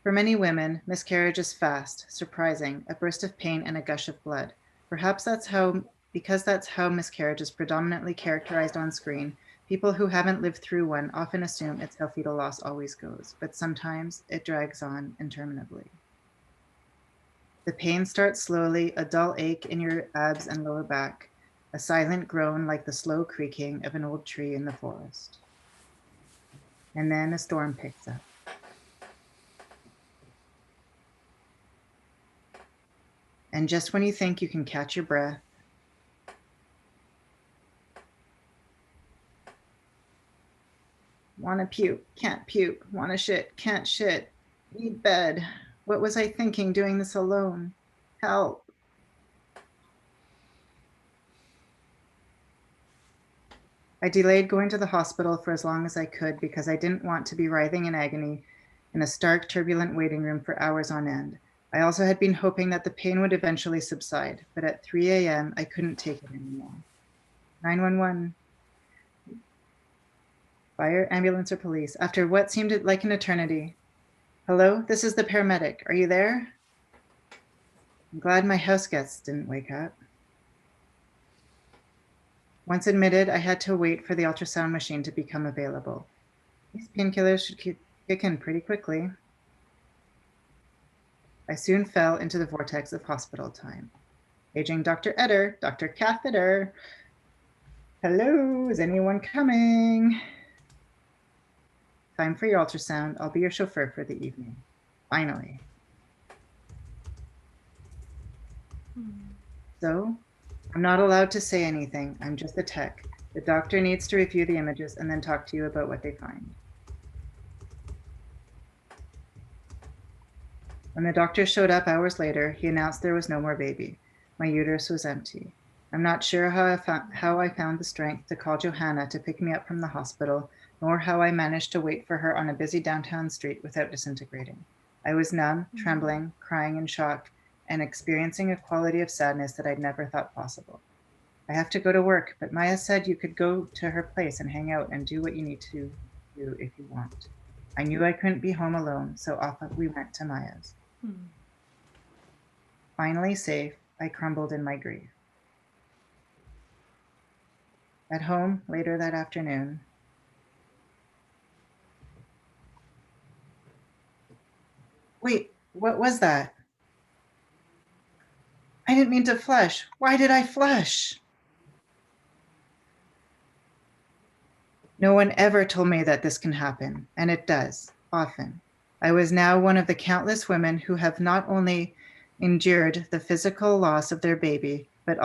For many women, miscarriage is fast, surprising, a burst of pain and a gush of blood. Perhaps because that's how miscarriage is predominantly characterized on screen, people who haven't lived through one often assume it's how fetal loss always goes, but sometimes it drags on interminably. The pain starts slowly, a dull ache in your abs and lower back, a silent groan like the slow creaking of an old tree in the forest. And then a storm picks up. And just when you think you can catch your breath, wanna puke, can't puke, wanna shit, can't shit, need bed. What was I thinking doing this alone? Help. I delayed going to the hospital for as long as I could because I didn't want to be writhing in agony in a stark, turbulent waiting room for hours on end. I also had been hoping that the pain would eventually subside, but at 3 a.m., I couldn't take it anymore. 911. Fire, ambulance, or police. After what seemed like an eternity. Hello, this is the paramedic. Are you there? I'm glad my house guests didn't wake up. Once admitted, I had to wait for the ultrasound machine to become available. These painkillers should kick in pretty quickly. I soon fell into the vortex of hospital time. Paging Dr. Eder, Dr. Catheter. Hello, is anyone coming? Time for your ultrasound. I'll be your chauffeur for the evening. Finally. So, I'm not allowed to say anything. I'm just a tech. The doctor needs to review the images and then talk to you about what they find. When the doctor showed up hours later, he announced there was no more baby. My uterus was empty. I'm not sure how I found the strength to call Johanna to pick me up from the hospital, nor how I managed to wait for her on a busy downtown street without disintegrating. I was numb, trembling, crying in shock, and experiencing a quality of sadness that I'd never thought possible. I have to go to work, but Maya said you could go to her place and hang out and do what you need to do if you want. I knew I couldn't be home alone, so off we went to Maya's. Finally safe, I crumbled in my grief. At home later that afternoon, wait, what was that? I didn't mean to flush. Why did I flush? No one ever told me that this can happen, and it does, often. I was now one of the countless women who have not only endured the physical loss of their baby, but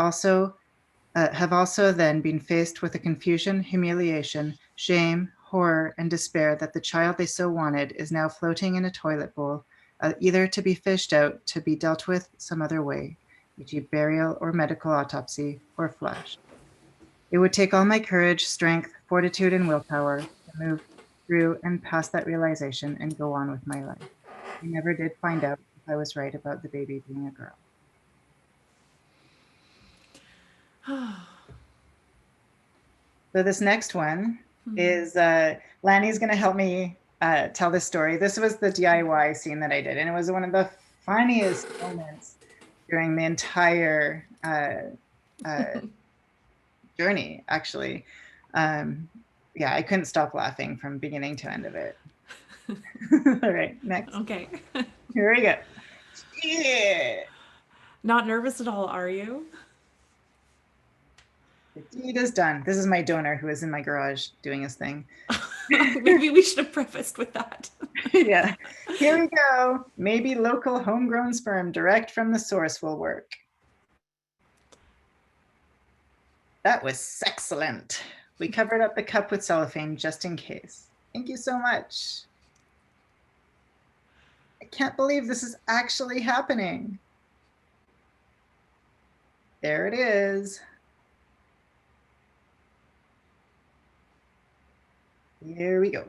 have also then been faced with the confusion, humiliation, shame, horror, and despair that the child they so wanted is now floating in a toilet bowl, either to be fished out, to be dealt with some other way, e.g. burial or medical autopsy, or flushed. It would take all my courage, strength, fortitude, and willpower to move through and past that realization and go on with my life. I never did find out if I was right about the baby being a girl. So this next one is Lanny's going to help me tell this story. This was the DIY scene that I did, and it was one of the funniest moments during the entire journey, actually. Yeah, I couldn't stop laughing from beginning to end of it. All right, next. Okay. Here we go. Yeah. Not nervous at all, are you? The deed is done. This is my donor who is in my garage doing his thing. Maybe we should have prefaced with that. Yeah. Here we go. Maybe local homegrown sperm direct from the source will work. That was excellent. We covered up the cup with cellophane just in case. Thank you so much. I can't believe this is actually happening. There it is. Here we go.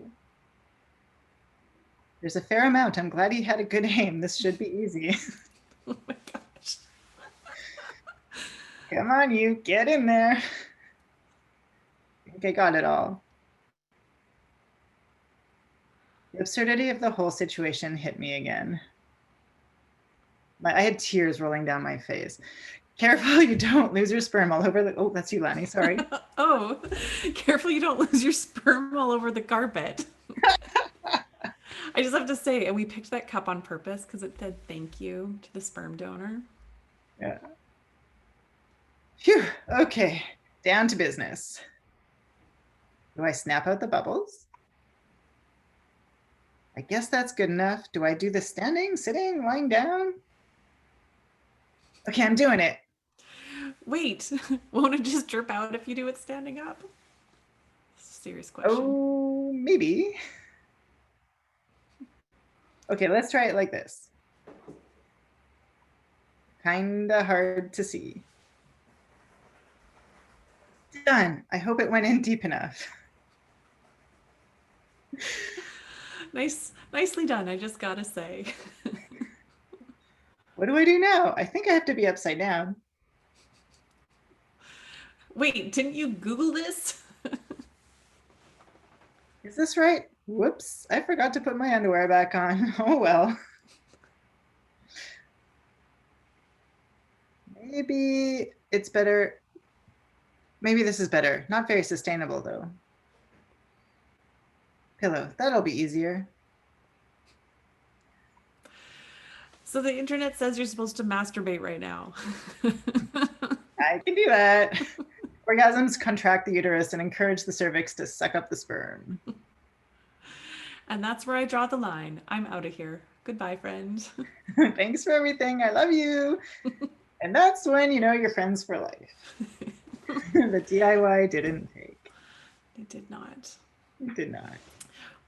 There's a fair amount. I'm glad he had a good aim. This should be easy. Oh my gosh. Come on, you get in there. I think I got it all. The absurdity of the whole situation hit me again. I had tears rolling down my face. Careful you don't lose your sperm all over the... Oh, that's you, Lani. Sorry. Oh, careful you don't lose your sperm all over the carpet. I just have to say, we picked that cup on purpose because it said thank you to the sperm donor. Yeah. Phew. Okay. Down to business. Do I snap out the bubbles? I guess that's good enough. Do I do the standing, sitting, lying down? Okay, I'm doing it. Wait, won't it just drip out if you do it standing up? Serious question. Oh, maybe. Okay, let's try it like this. Kinda hard to see. Done. I hope it went in deep enough. Nicely done, I just gotta say. What do I do now? I think I have to be upside down. Wait, didn't you Google this? Is this right? Whoops, I forgot to put my underwear back on. Oh well. Maybe it's better. Maybe this is better. Not very sustainable though. Pillow, that'll be easier. So the internet says you're supposed to masturbate right now. I can do that. Orgasms contract the uterus and encourage the cervix to suck up the sperm. And that's where I draw the line. I'm out of here. Goodbye, friend. Thanks for everything. I love you. And that's when you know you're friends for life. The DIY didn't take. It did not. It did not.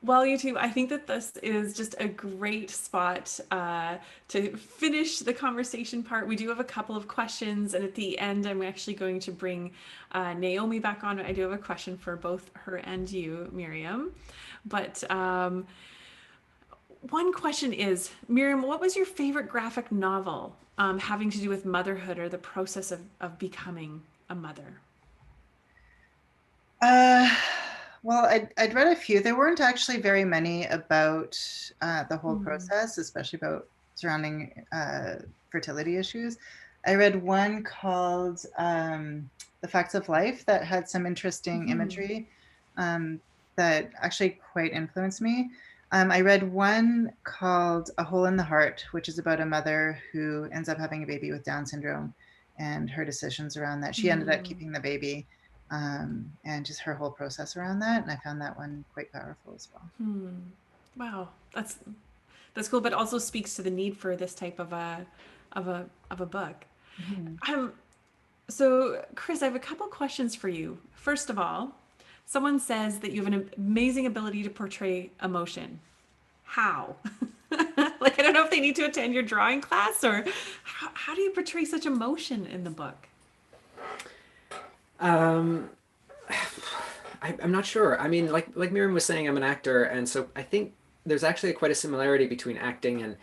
Well, you two, I think that this is just a great spot to finish the conversation part. We do have a couple of questions, and at the end, I'm actually going to bring Naomi back on. I do have a question for both her and you, Miriam. But one question is, Miriam, what was your favorite graphic novel having to do with motherhood or the process of becoming a mother? Well, I'd read a few. There weren't actually very many about the whole process, especially about surrounding fertility issues. I read one called The Facts of Life that had some interesting imagery that actually quite influenced me. I read one called A Hole in the Heart, which is about a mother who ends up having a baby with Down syndrome and her decisions around that. She ended up keeping the baby. And just her whole process around that, and I found that one quite powerful as well. Wow, that's cool, but also speaks to the need for this type of a book. So Chris, I have a couple questions for you. First of all, someone says that you have an amazing ability to portray emotion. How? Like, I don't know if they need to attend your drawing class, or how do you portray such emotion in the book? I'm not sure. I mean, like Miriam was saying, I'm an actor, and so I think there's actually quite a similarity between acting and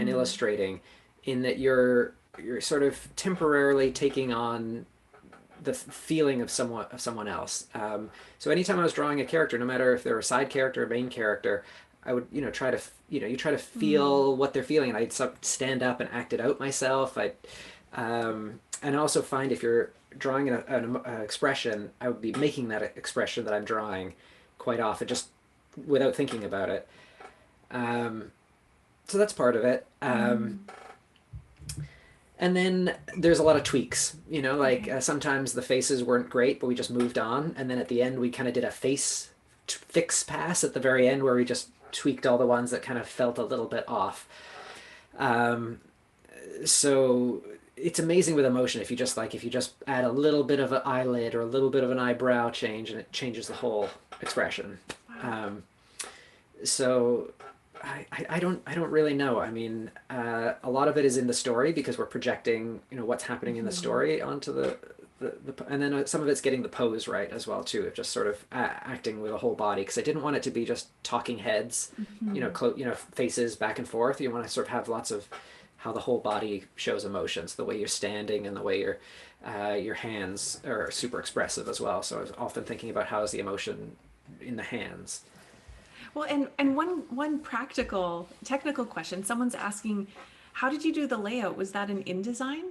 illustrating, in that you're sort of temporarily taking on the feeling of someone else. So anytime I was drawing a character, no matter if they're a side character or a main character, I would try to you try to feel what they're feeling, and I'd stand up and act it out myself. And I also find if you're drawing an expression, I would be making that expression that I'm drawing quite often, just without thinking about it. So that's part of it. And then there's a lot of tweaks, sometimes the faces weren't great, but we just moved on. And then at the end, we kind of did a face fix pass at the very end where we just tweaked all the ones that kind of felt a little bit off. So it's amazing with emotion if you just add a little bit of an eyelid or a little bit of an eyebrow change, and it changes the whole expression. So I don't really know. I mean, a lot of it is in the story because we're projecting, what's happening in the story onto and then some of it's getting the pose right as well too, of just sort of acting with a whole body. Because I didn't want it to be just talking heads, faces back and forth. You want to sort of have lots of how the whole body shows emotions, the way you're standing and the way your hands are super expressive as well. So I was often thinking about how is the emotion in the hands. Well, and one practical technical question. Someone's asking, how did you do the layout? Was that an InDesign?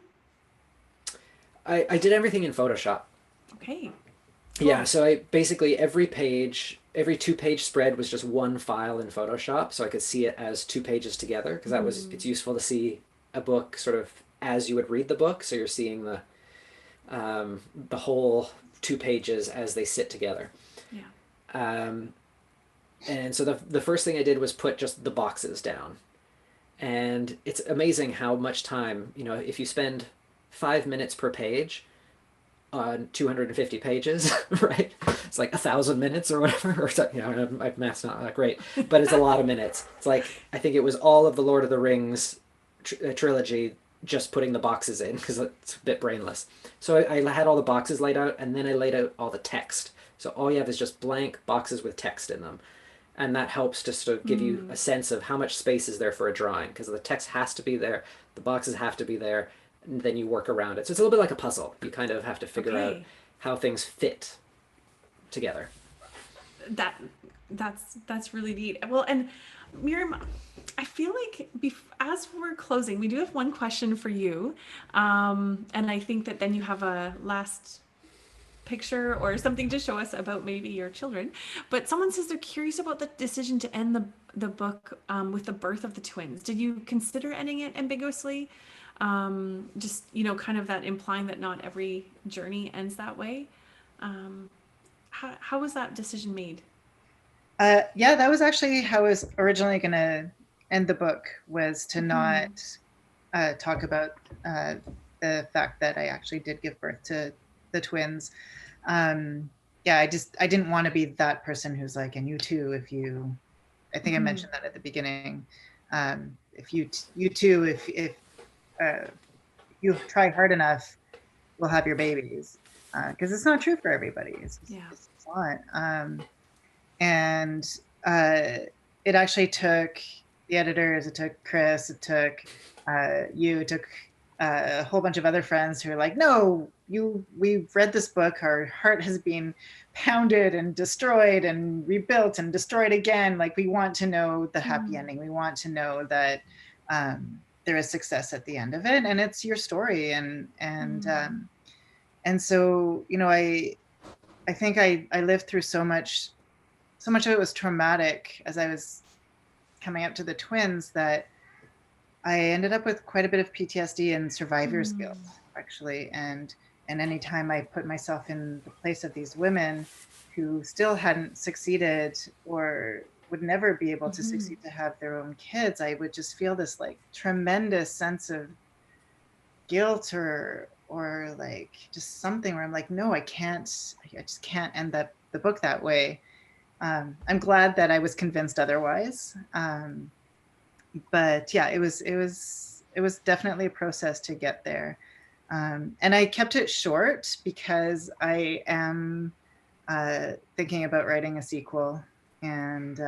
I did everything in Photoshop. Okay. Yeah, Cool. so I basically every 2-page spread was just one file in Photoshop, so I could see it as 2 pages together because it's useful to see a book sort of as you would read the book, so you're seeing the whole 2 pages as they sit together. Yeah. And so the first thing I did was put just the boxes down. And it's amazing how much time, if you spend 5 minutes per page on 250 pages, right? It's like 1,000 minutes or whatever, or my math's not that great, but it's a lot of minutes. It's like, I think it was all of the Lord of the Rings trilogy just putting the boxes in because it's a bit brainless. So I had all the boxes laid out and then I laid out all the text. So all you have is just blank boxes with text in them. And that helps just to give you a sense of how much space is there for a drawing because the text has to be there, the boxes have to be there, and then you work around it. So it's a little bit like a puzzle. You kind of have to figure out how things fit together. That's really neat. Well, and Miriam, I feel like as we're closing, we do have one question for you, and I think that then you have a last picture or something to show us about maybe your children. But someone says they're curious about the decision to end the book with the birth of the twins. Did you consider ending it ambiguously? Just kind of that implying that not every journey ends that way. How was that decision made? Yeah, that was actually how I was originally going to end the book, was to not talk about the fact that I actually did give birth to the twins. Yeah, I didn't want to be that person who's like, and you too, I think I mentioned that at the beginning. If you too, if you try hard enough, we'll have your babies. Because it's not true for everybody. It's not. And it actually took the editors, it took Chris, it took it took a whole bunch of other friends who are like, no, we've read this book, our heart has been pounded and destroyed and rebuilt and destroyed again. Like, we want to know the happy ending. We want to know that there is success at the end of it, and it's your story. And so, I think I lived through so much of it was traumatic as I was coming up to the twins that I ended up with quite a bit of PTSD and survivor's guilt, actually. And anytime I put myself in the place of these women who still hadn't succeeded or would never be able to succeed to have their own kids, I would just feel this like tremendous sense of guilt or like just something where I'm like, no, I just can't end the book that way. I'm glad that I was convinced otherwise. But yeah, it was definitely a process to get there. And I kept it short because I am thinking about writing a sequel, and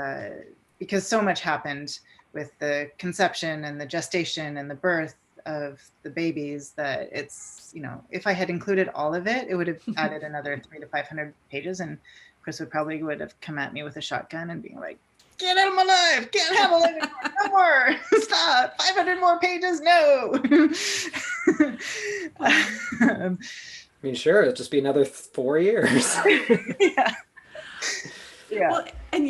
because so much happened with the conception and the gestation and the birth of the babies that it's, if I had included all of it, it would have added another 300 to 500 pages, and Chris would have come at me with a shotgun and being like, get out of my life, can't handle it anymore, no more, stop, 500 more pages, no. I mean, sure, it'll just be another 4 years. Yeah. Well, and